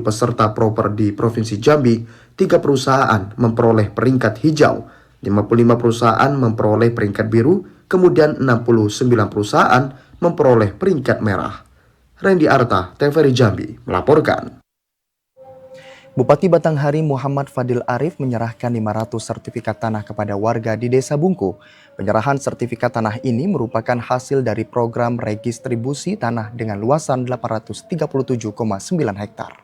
peserta proper di Provinsi Jambi, 3 perusahaan memperoleh peringkat hijau, 55 perusahaan memperoleh peringkat biru, kemudian 69 perusahaan memperoleh peringkat merah. Randy Arta, TVRI Jambi, melaporkan. Bupati Batanghari Muhammad Fadil Arif menyerahkan 500 sertifikat tanah kepada warga di Desa Bungku. Penyerahan sertifikat tanah ini merupakan hasil dari program registribusi tanah dengan luasan 837,9 hektar.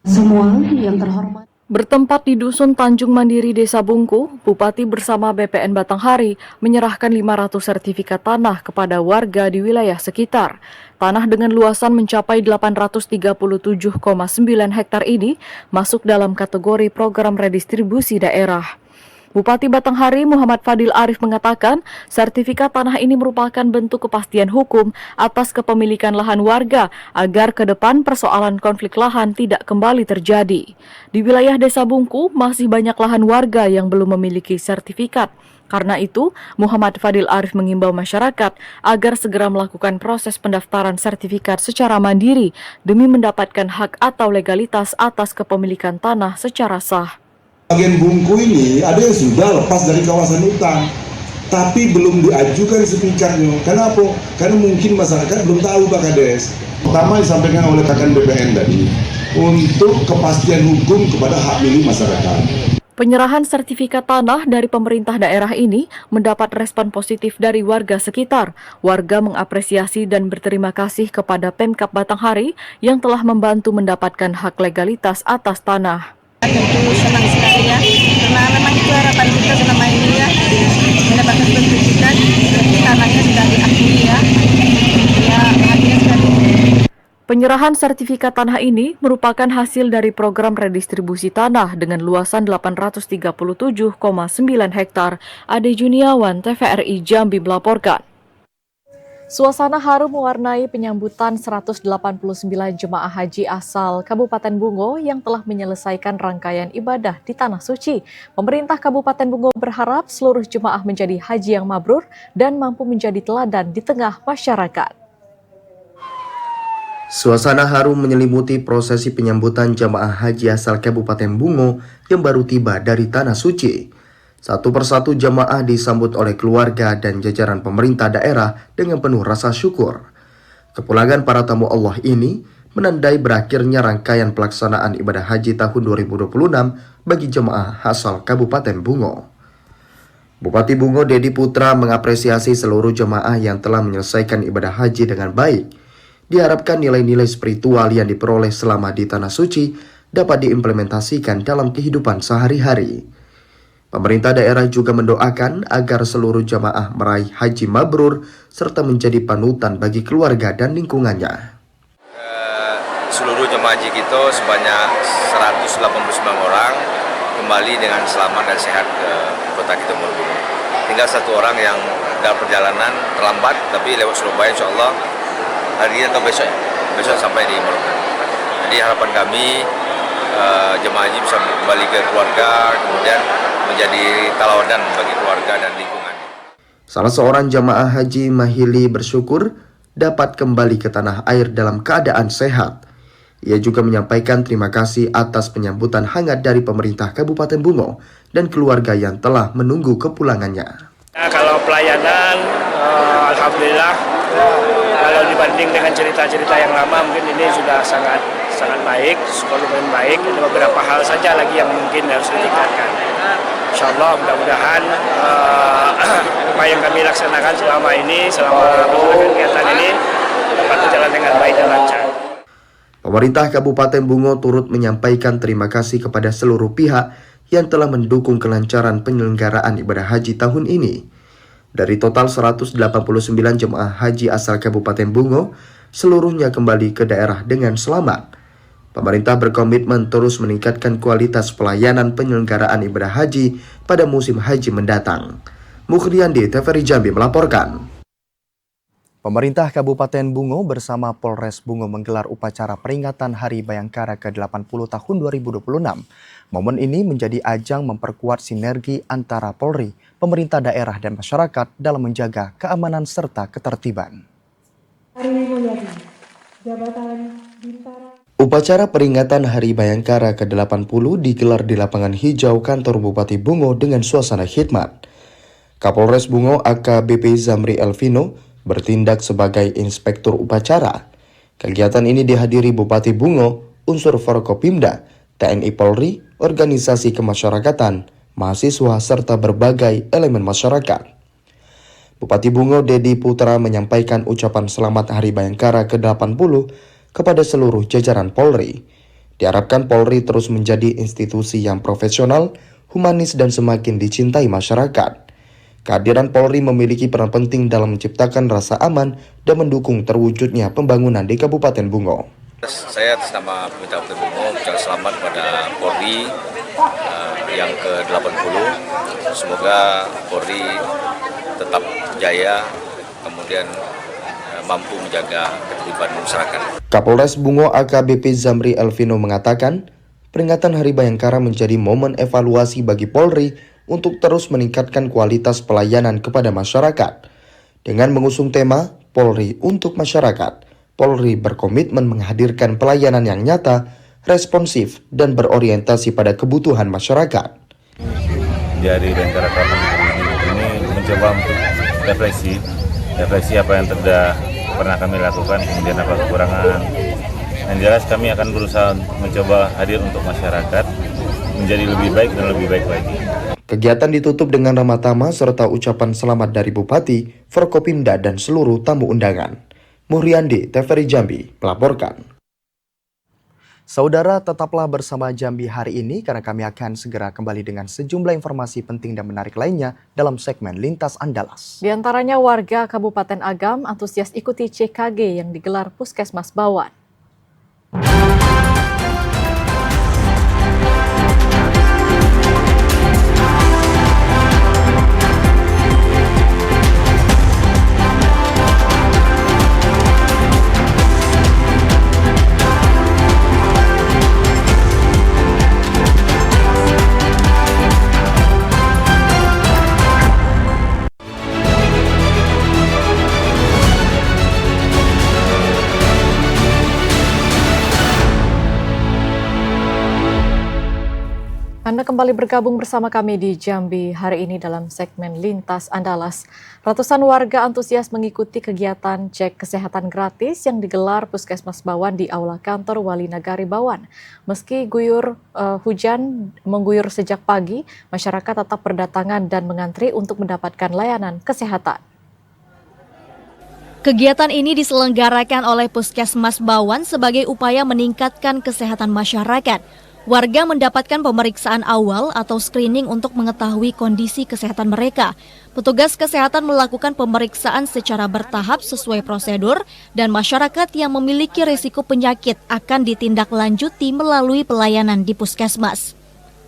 Semua yang terhormat. Bertempat di Dusun Tanjung Mandiri Desa Bungku, Bupati bersama BPN Batanghari menyerahkan 500 sertifikat tanah kepada warga di wilayah sekitar. Tanah dengan luasan mencapai 837,9 hektar ini masuk dalam kategori program redistribusi daerah. Bupati Batanghari Muhammad Fadil Arif mengatakan sertifikat tanah ini merupakan bentuk kepastian hukum atas kepemilikan lahan warga agar ke depan persoalan konflik lahan tidak kembali terjadi. Di wilayah Desa Bungku masih banyak lahan warga yang belum memiliki sertifikat. Karena itu, Muhammad Fadil Arif mengimbau masyarakat agar segera melakukan proses pendaftaran sertifikat secara mandiri demi mendapatkan hak atau legalitas atas kepemilikan tanah secara sah. Bagian Bungku ini ada yang sudah lepas dari kawasan hutan, tapi belum diajukan sertifikatnya. Kenapa? Karena mungkin masyarakat belum tahu Pak Kades. Pertama disampaikan oleh Kakan BPN tadi, untuk kepastian hukum kepada hak milik masyarakat. Penyerahan sertifikat tanah dari pemerintah daerah ini mendapat respon positif dari warga sekitar. Warga mengapresiasi dan berterima kasih kepada Pemkab Batanghari yang telah membantu mendapatkan hak legalitas atas tanah. Tentu senang sekali ya, karena memang itu harapan kita selama ini ya, mendapatkan sertifikat tanahnya sudah diakui ya, bahagia sekali. Penyerahan sertifikat tanah ini merupakan hasil dari program redistribusi tanah dengan luasan 837,9 hektar. Ade Juniawan, TVRI Jambi melaporkan. Suasana haru mewarnai penyambutan 189 jemaah haji asal Kabupaten Bungo yang telah menyelesaikan rangkaian ibadah di Tanah Suci. Pemerintah Kabupaten Bungo berharap seluruh jemaah menjadi haji yang mabrur dan mampu menjadi teladan di tengah masyarakat. Suasana haru menyelimuti prosesi penyambutan jemaah haji asal Kabupaten Bungo yang baru tiba dari Tanah Suci. Satu persatu jemaah disambut oleh keluarga dan jajaran pemerintah daerah dengan penuh rasa syukur. Kepulangan para tamu Allah ini menandai berakhirnya rangkaian pelaksanaan ibadah haji tahun 2026 bagi jemaah asal Kabupaten Bungo. Bupati Bungo Dedi Putra mengapresiasi seluruh jemaah yang telah menyelesaikan ibadah haji dengan baik. Diharapkan nilai-nilai spiritual yang diperoleh selama di Tanah Suci dapat diimplementasikan dalam kehidupan sehari-hari. Pemerintah daerah juga mendoakan agar seluruh jamaah meraih haji mabrur serta menjadi panutan bagi keluarga dan lingkungannya. Seluruh jemaah haji kita sebanyak 189 orang kembali dengan selamat dan sehat ke kota kita Morogunung. Tinggal satu orang yang dalam perjalanan terlambat tapi lewat Surabaya, insya Allah hari ini atau besok sampai di Morogunung. Jadi harapan kami jemaah haji bisa kembali ke keluarga, kemudian menjadi teladan bagi keluarga dan lingkungan. Salah seorang jamaah haji Mahili bersyukur dapat kembali ke tanah air dalam keadaan sehat. Ia juga menyampaikan terima kasih atas penyambutan hangat dari pemerintah Kabupaten Bungo dan keluarga yang telah menunggu kepulangannya. Nah, kalau pelayanan, alhamdulillah, kalau dibanding dengan cerita-cerita yang lama, mungkin ini sudah sangat baik, lumayan baik. Ada beberapa hal saja lagi yang mungkin harus ditingkatkan. Insya Allah mudah-mudahan apa yang kami laksanakan selama ini, selama kegiatan ini dapat berjalan dengan baik dan lancar. Pemerintah Kabupaten Bungo turut menyampaikan terima kasih kepada seluruh pihak yang telah mendukung kelancaran penyelenggaraan ibadah haji tahun ini. Dari total 189 jemaah haji asal Kabupaten Bungo, seluruhnya kembali ke daerah dengan selamat. Pemerintah berkomitmen terus meningkatkan kualitas pelayanan penyelenggaraan ibadah haji pada musim haji mendatang. Mukhriandi, TVRI Jambi melaporkan. Pemerintah Kabupaten Bungo bersama Polres Bungo menggelar upacara peringatan Hari Bayangkara ke-80 tahun 2026. Momen ini menjadi ajang memperkuat sinergi antara Polri, pemerintah daerah dan masyarakat dalam menjaga keamanan serta ketertiban. Upacara peringatan Hari Bayangkara ke-80 digelar di lapangan hijau kantor Bupati Bungo dengan suasana khidmat. Kapolres Bungo AKBP Zamri Elvino bertindak sebagai inspektur upacara. Kegiatan ini dihadiri Bupati Bungo, unsur Forkopimda, TNI Polri, organisasi kemasyarakatan, mahasiswa, serta berbagai elemen masyarakat. Bupati Bungo Dedi Putra menyampaikan ucapan selamat Hari Bayangkara ke-80 kepada seluruh jajaran Polri. Diharapkan Polri terus menjadi institusi yang profesional, humanis, dan semakin dicintai masyarakat. Kehadiran Polri memiliki peran penting dalam menciptakan rasa aman dan mendukung terwujudnya pembangunan di Kabupaten Bungo. Saya atas nama Pemerintah Kabupaten Bungo ucapkan selamat kepada Polri yang ke-80. Semoga Polri tetap jaya, kemudian mampu menjaga ketertiban masyarakat. Kapolres Bungo AKBP Zamri Elvino mengatakan, peringatan Hari Bayangkara menjadi momen evaluasi bagi Polri untuk terus meningkatkan kualitas pelayanan kepada masyarakat. Dengan mengusung tema Polri untuk Masyarakat, Polri berkomitmen menghadirkan pelayanan yang nyata, responsif, dan berorientasi pada kebutuhan masyarakat. Dari Bayangkara ini mencoba untuk refleksi apa yang pernah kami lakukan, kemudian apa kekurangan. Yang jelas kami akan berusaha mencoba hadir untuk masyarakat menjadi lebih baik dan lebih baik lagi. Kegiatan ditutup dengan ramah tamah serta ucapan selamat dari Bupati, Forkopimda, dan seluruh tamu undangan. Muhriandi, TVRI Jambi, melaporkan. Saudara, tetaplah bersama Jambi hari ini karena kami akan segera kembali dengan sejumlah informasi penting dan menarik lainnya dalam segmen Lintas Andalas. Di antaranya warga Kabupaten Agam antusias ikuti CKG yang digelar Puskesmas Bawan. Anda kembali bergabung bersama kami di Jambi hari ini dalam segmen Lintas Andalas. Ratusan warga antusias mengikuti kegiatan cek kesehatan gratis yang digelar Puskesmas Bawan di Aula Kantor Wali Nagari Bawan. Meski hujan mengguyur sejak pagi, masyarakat tetap berdatangan dan mengantri untuk mendapatkan layanan kesehatan. Kegiatan ini diselenggarakan oleh Puskesmas Bawan sebagai upaya meningkatkan kesehatan masyarakat. Warga mendapatkan pemeriksaan awal atau screening untuk mengetahui kondisi kesehatan mereka. Petugas kesehatan melakukan pemeriksaan secara bertahap sesuai prosedur dan masyarakat yang memiliki risiko penyakit akan ditindaklanjuti melalui pelayanan di Puskesmas.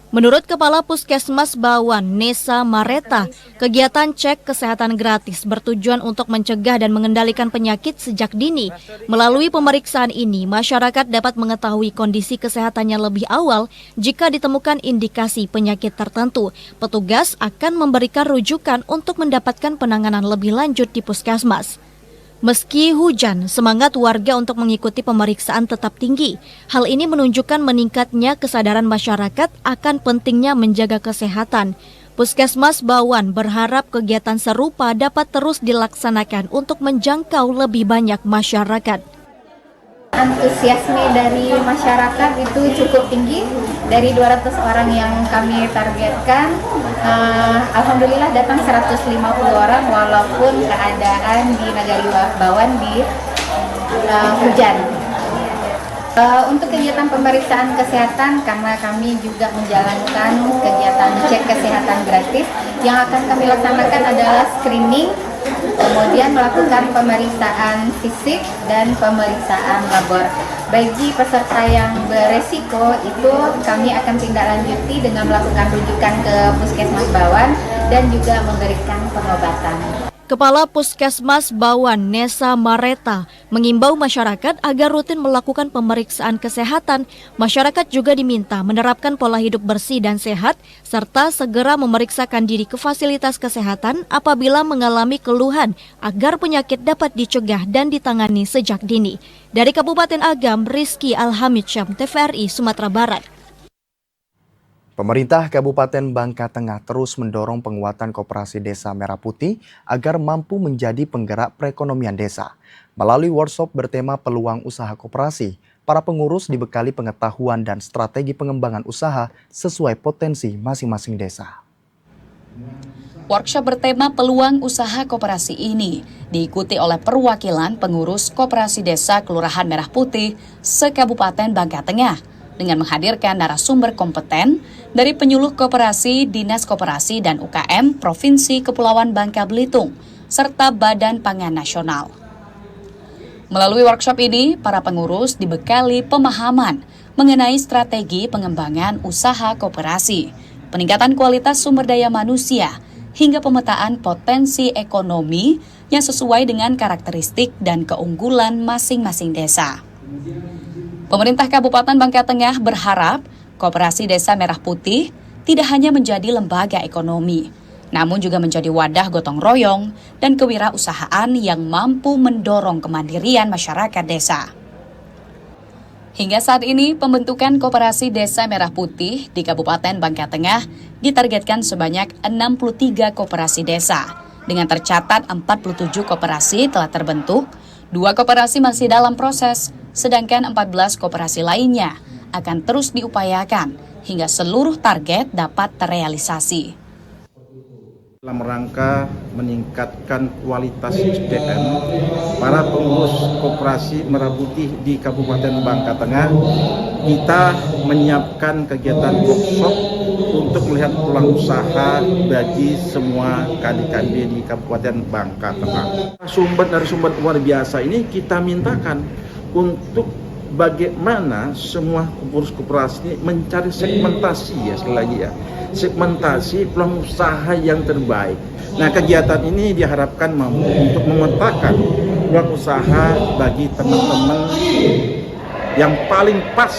Menurut Kepala Puskesmas Bawan, Nesa Mareta, kegiatan cek kesehatan gratis bertujuan untuk mencegah dan mengendalikan penyakit sejak dini. Melalui pemeriksaan ini, masyarakat dapat mengetahui kondisi kesehatannya lebih awal jika ditemukan indikasi penyakit tertentu. Petugas akan memberikan rujukan untuk mendapatkan penanganan lebih lanjut di Puskesmas. Meski hujan, semangat warga untuk mengikuti pemeriksaan tetap tinggi. Hal ini menunjukkan meningkatnya kesadaran masyarakat akan pentingnya menjaga kesehatan. Puskesmas Bawan berharap kegiatan serupa dapat terus dilaksanakan untuk menjangkau lebih banyak masyarakat. Antusiasme dari masyarakat itu cukup tinggi. Dari 200 orang yang kami targetkan, alhamdulillah datang 150 orang walaupun keadaan di Nagari Bawan di hujan. Untuk kegiatan pemeriksaan kesehatan, karena kami juga menjalankan kegiatan cek kesehatan gratis, yang akan kami laksanakan adalah screening, kemudian melakukan pemeriksaan fisik dan pemeriksaan labor. Bagi peserta yang beresiko itu kami akan tindak lanjuti dengan melakukan rujukan ke Puskesmas Bawan dan juga memberikan pengobatan. Kepala Puskesmas Bawan, Nesa Mareta, mengimbau masyarakat agar rutin melakukan pemeriksaan kesehatan. Masyarakat juga diminta menerapkan pola hidup bersih dan sehat, serta segera memeriksakan diri ke fasilitas kesehatan apabila mengalami keluhan agar penyakit dapat dicegah dan ditangani sejak dini. Dari Kabupaten Agam, Rizky Alhamid Syam, TVRI Sumatera Barat. Pemerintah Kabupaten Bangka Tengah terus mendorong penguatan Koperasi Desa Merah Putih agar mampu menjadi penggerak perekonomian desa. Melalui workshop bertema peluang usaha koperasi, para pengurus dibekali pengetahuan dan strategi pengembangan usaha sesuai potensi masing-masing desa. Workshop bertema peluang usaha koperasi ini diikuti oleh perwakilan pengurus Koperasi Desa Kelurahan Merah Putih se-Kabupaten Bangka Tengah dengan menghadirkan narasumber kompeten dari penyuluh koperasi, Dinas Koperasi dan UKM Provinsi Kepulauan Bangka Belitung, serta Badan Pangan Nasional. Melalui workshop ini, para pengurus dibekali pemahaman mengenai strategi pengembangan usaha koperasi, peningkatan kualitas sumber daya manusia, hingga pemetaan potensi ekonomi yang sesuai dengan karakteristik dan keunggulan masing-masing desa. Pemerintah Kabupaten Bangka Tengah berharap Koperasi Desa Merah Putih tidak hanya menjadi lembaga ekonomi, namun juga menjadi wadah gotong royong dan kewirausahaan yang mampu mendorong kemandirian masyarakat desa. Hingga saat ini, pembentukan Koperasi Desa Merah Putih di Kabupaten Bangka Tengah ditargetkan sebanyak 63 koperasi desa. Dengan tercatat 47 koperasi telah terbentuk, 2 koperasi masih dalam proses, sedangkan 14 koperasi lainnya akan terus diupayakan hingga seluruh target dapat terrealisasi. Dalam rangka meningkatkan kualitas SDM, para pengurus Koperasi Merah Putih di Kabupaten Bangka Tengah, kita menyiapkan kegiatan workshop untuk melihat peluang usaha bagi semua kadi-kadi di Kabupaten Bangka Tengah. Sumber luar biasa ini kita mintakan untuk bagaimana semua pengurus koperasi ini mencari segmentasi, ya sekali lagi ya, segmentasi peluang usaha yang terbaik. Nah, kegiatan ini diharapkan mampu untuk memetakan peluang usaha bagi teman-teman yang paling pas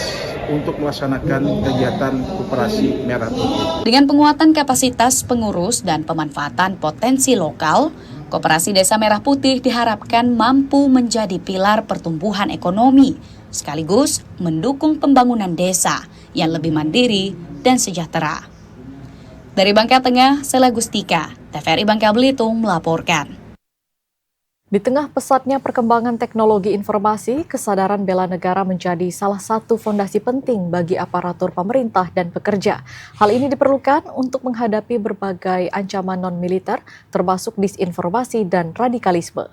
untuk melaksanakan kegiatan Koperasi Merah Putih. Dengan penguatan kapasitas pengurus dan pemanfaatan potensi lokal, Koperasi Desa Merah Putih diharapkan mampu menjadi pilar pertumbuhan ekonomi, sekaligus mendukung pembangunan desa yang lebih mandiri dan sejahtera. Dari Bangka Tengah, Sela Gustika, TVRI Bangka Belitung melaporkan. Di tengah pesatnya perkembangan teknologi informasi, kesadaran bela negara menjadi salah satu fondasi penting bagi aparatur pemerintah dan pekerja. Hal ini diperlukan untuk menghadapi berbagai ancaman non-militer, termasuk disinformasi dan radikalisme.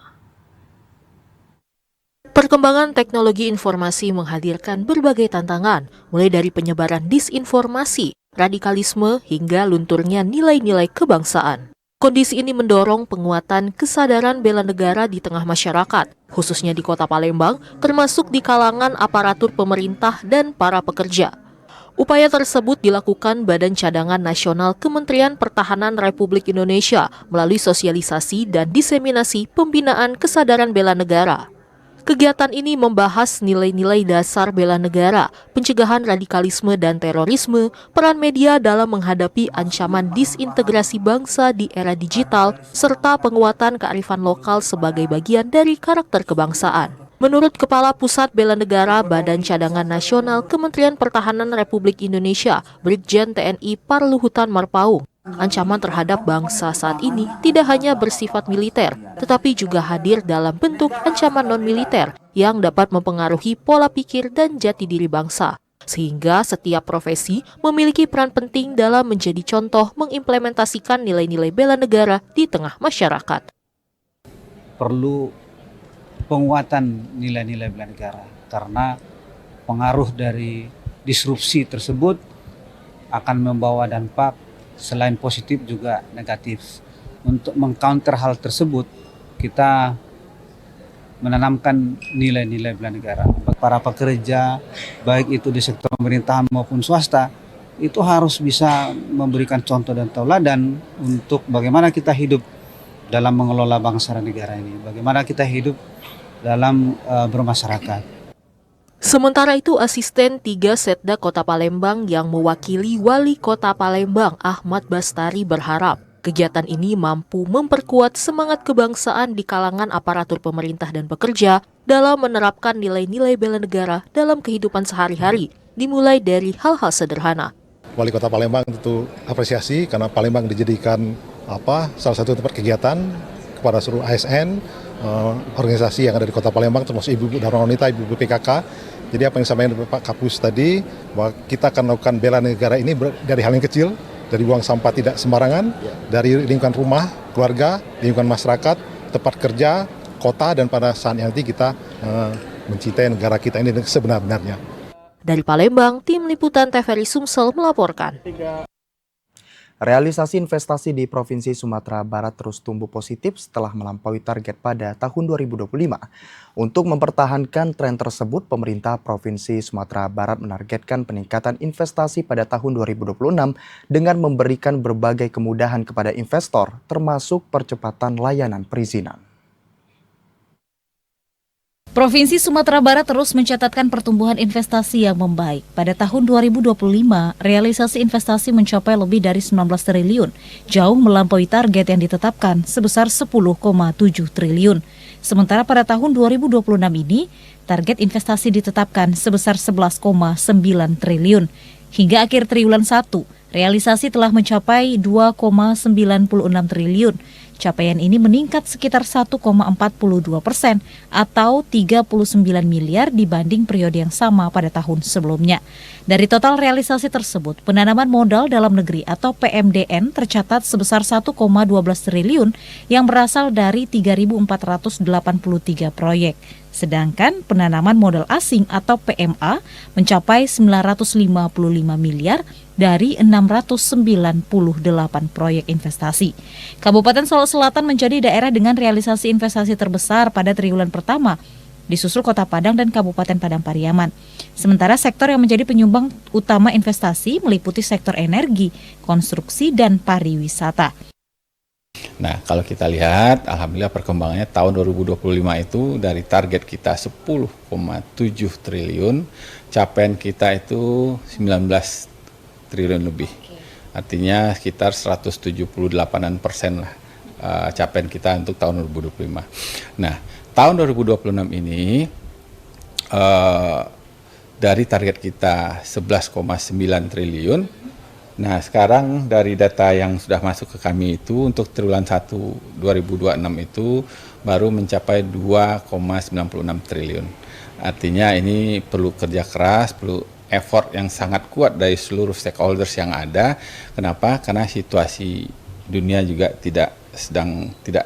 Perkembangan teknologi informasi menghadirkan berbagai tantangan, mulai dari penyebaran disinformasi, radikalisme, hingga lunturnya nilai-nilai kebangsaan. Kondisi ini mendorong penguatan kesadaran bela negara di tengah masyarakat, khususnya di Kota Palembang, termasuk di kalangan aparatur pemerintah dan para pekerja. Upaya tersebut dilakukan Badan Cadangan Nasional Kementerian Pertahanan Republik Indonesia melalui sosialisasi dan diseminasi pembinaan kesadaran bela negara. Kegiatan ini membahas nilai-nilai dasar bela negara, pencegahan radikalisme dan terorisme, peran media dalam menghadapi ancaman disintegrasi bangsa di era digital, serta penguatan kearifan lokal sebagai bagian dari karakter kebangsaan. Menurut Kepala Pusat Bela Negara Badan Cadangan Nasional Kementerian Pertahanan Republik Indonesia, Brigjen TNI Parluhutan Marpaung, ancaman terhadap bangsa saat ini tidak hanya bersifat militer, tetapi juga hadir dalam bentuk ancaman non-militer yang dapat mempengaruhi pola pikir dan jati diri bangsa. Sehingga setiap profesi memiliki peran penting dalam menjadi contoh mengimplementasikan nilai-nilai bela negara di tengah masyarakat. Perlu penguatan nilai-nilai bela negara, karena pengaruh dari disrupsi tersebut akan membawa dampak selain positif juga negatif. Untuk mengcounter hal tersebut, kita menanamkan nilai-nilai bela negara. Para pekerja, baik itu di sektor pemerintahan maupun swasta, itu harus bisa memberikan contoh dan tauladan untuk bagaimana kita hidup dalam mengelola bangsa dan negara ini, bagaimana kita hidup dalam bermasyarakat. Sementara itu, Asisten 3 Setda Kota Palembang yang mewakili Wali Kota Palembang Ahmad Bastari berharap kegiatan ini mampu memperkuat semangat kebangsaan di kalangan aparatur pemerintah dan pekerja dalam menerapkan nilai-nilai bela negara dalam kehidupan sehari-hari, dimulai dari hal-hal sederhana. Wali Kota Palembang tentu apresiasi karena Palembang dijadikan salah satu tempat kegiatan kepada seluruh ASN, organisasi yang ada di Kota Palembang, termasuk ibu-ibu dan wanita, ibu-ibu PKK, Jadi apa yang disampaikan Pak Kapus tadi, bahwa kita akan melakukan bela negara ini dari hal yang kecil, dari buang sampah tidak sembarangan, dari lingkungan rumah, keluarga, lingkungan masyarakat, tempat kerja, kota, dan pada saat nanti kita mencintai negara kita ini sebenar-benarnya. Dari Palembang, tim liputan TVRI Sumsel melaporkan. Realisasi investasi di Provinsi Sumatera Barat terus tumbuh positif setelah melampaui target pada tahun 2025. Untuk mempertahankan tren tersebut, pemerintah Provinsi Sumatera Barat menargetkan peningkatan investasi pada tahun 2026 dengan memberikan berbagai kemudahan kepada investor, termasuk percepatan layanan perizinan. Provinsi Sumatera Barat terus mencatatkan pertumbuhan investasi yang membaik. Pada tahun 2025, realisasi investasi mencapai lebih dari 19 triliun, jauh melampaui target yang ditetapkan sebesar 10,7 triliun. Sementara pada tahun 2026 ini, target investasi ditetapkan sebesar 11,9 triliun. Hingga akhir triwulan 1, realisasi telah mencapai 2,96 triliun. Capaian ini meningkat sekitar 1,42% atau 39 miliar dibanding periode yang sama pada tahun sebelumnya. Dari total realisasi tersebut, penanaman modal dalam negeri atau PMDN tercatat sebesar 1,12 triliun yang berasal dari 3.483 proyek. Sedangkan penanaman modal asing atau PMA mencapai 955 miliar dari 698 proyek investasi. Kabupaten Solok Selatan menjadi daerah dengan realisasi investasi terbesar pada triwulan pertama, disusul Kota Padang dan Kabupaten Padang Pariaman. Sementara sektor yang menjadi penyumbang utama investasi meliputi sektor energi, konstruksi, dan pariwisata. Nah, kalau kita lihat, alhamdulillah perkembangannya tahun 2025 itu dari target kita 10,7 triliun, capaian kita itu 19 triliun lebih. Artinya sekitar 178% lah capaian kita untuk tahun 2025. Nah, tahun 2026 ini dari target kita 11,9 triliun. Nah, sekarang dari data yang sudah masuk ke kami itu untuk triwulan 1 2026 itu baru mencapai 2,96 triliun. Artinya ini perlu kerja keras, perlu effort yang sangat kuat dari seluruh stakeholders yang ada. Kenapa? Karena situasi dunia juga tidak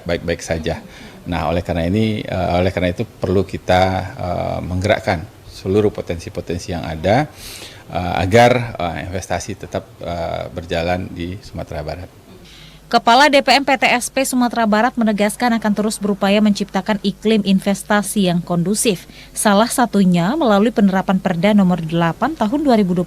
baik-baik saja. Nah, oleh karena itu perlu kita menggerakkan seluruh potensi-potensi yang ada agar investasi tetap berjalan di Sumatera Barat. Kepala DPM PTSP Sumatera Barat menegaskan akan terus berupaya menciptakan iklim investasi yang kondusif. Salah satunya melalui penerapan Perda nomor 8 tahun 2025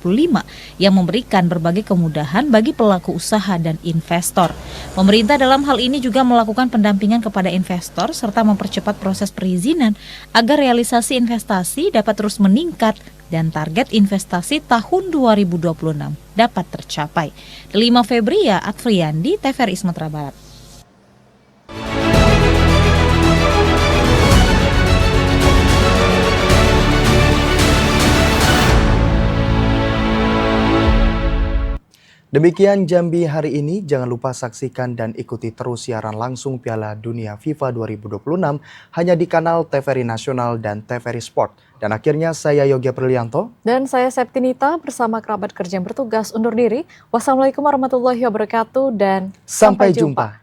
yang memberikan berbagai kemudahan bagi pelaku usaha dan investor. Pemerintah dalam hal ini juga melakukan pendampingan kepada investor serta mempercepat proses perizinan agar realisasi investasi dapat terus meningkat dan target investasi tahun 2026 dapat tercapai. 5 Febria, Adfriandi, TVRI Sumatera Barat. Demikian Jambi hari ini, jangan lupa saksikan dan ikuti terus siaran langsung Piala Dunia FIFA 2026 hanya di kanal TVRI Nasional dan TVRI Sport. Dan akhirnya saya Yogi Aprilianto. Dan saya Septinita bersama kerabat kerja yang bertugas undur diri. Wassalamualaikum warahmatullahi wabarakatuh dan sampai jumpa.